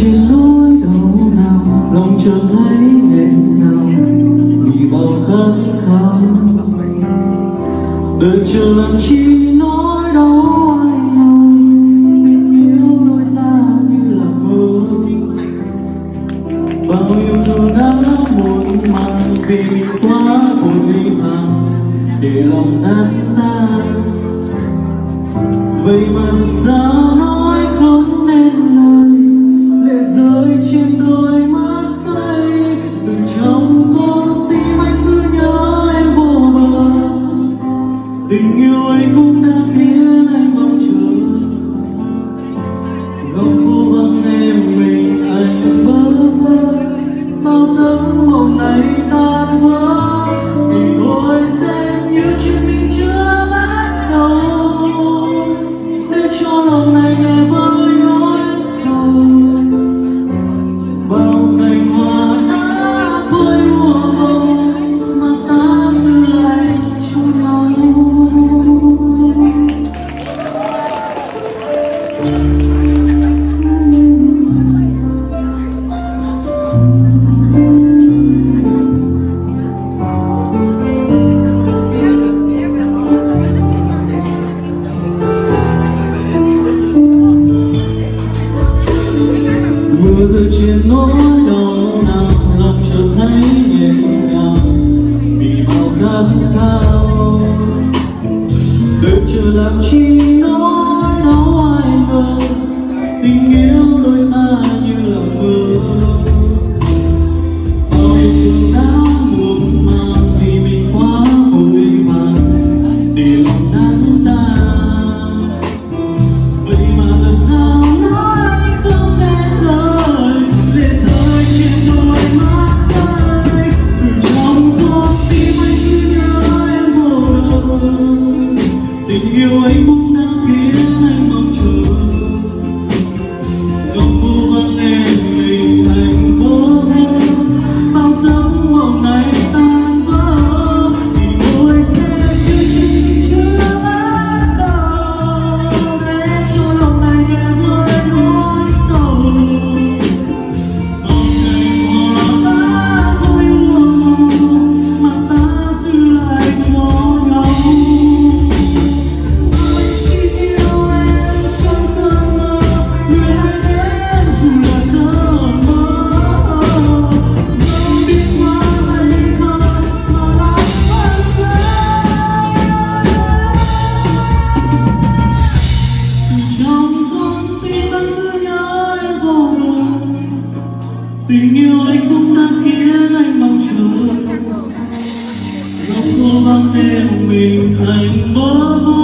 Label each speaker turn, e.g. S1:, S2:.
S1: trên nỗi đau nào lòng chợt thấy nghẹn ngào vì bao khát khao đời chờ làm chi nỗi đau ai nào tình yêu đôi ta như là mơ bao yêu thương đã muộn màng vì mình quá vội vàng để lòng nát tan vậy mà sao nói không nên lời lệ rơi trên đôi mắt tay từ trong con tim anh cứ nhớ em vô bờ tình yêu anh cũng đã khiến anh mong chờ góc phố vắng em mình anh bơ vơ bao giấc mộng này tan vỡ vì tôi xem như chuyện mình chưa bắt đầu để cho lòng này nghe với nỗi sầu bao cành hoa đã thôi mùa mộng mà ta giữ lại cho nhau. Mưa rơi trên nỗi đau nào lòng chợt thấy nhẹ nhàng vì bao khát khao đời chờ làm chi nỗi đau ai ngờ tình yêu đôi ta như là mơ bao yêu thương đã muộn màng vì mình quá vội vàng để lòng nát tan vậy mà là sao nói không nên lời lệ rơi trên đôi mắt tay từ trong con tim anh cứ nhớ em vô bờ tình yêu anh cũng đã khiến anh mong chờ góc phố vắng em mình anh bơ vơ bao giấc mộng này tan vỡ vì tôi sẽ như chuyện chưa bắt đầu để cho lòng này nghe với nỗi sầu bao cành hoa đã thôi mùa mà ta giữ lại cho nhau. Tôi xin yêu em trong cơn mơ người hãy đến dù là giấc mơ dẫu biết quá hay không mà lòng vẫn từ trong con tim anh cứ nhớ em vô bờ tình yêu anh cũng đã khiến anh mong chờ góc phố vắng em mình anh bơ vơ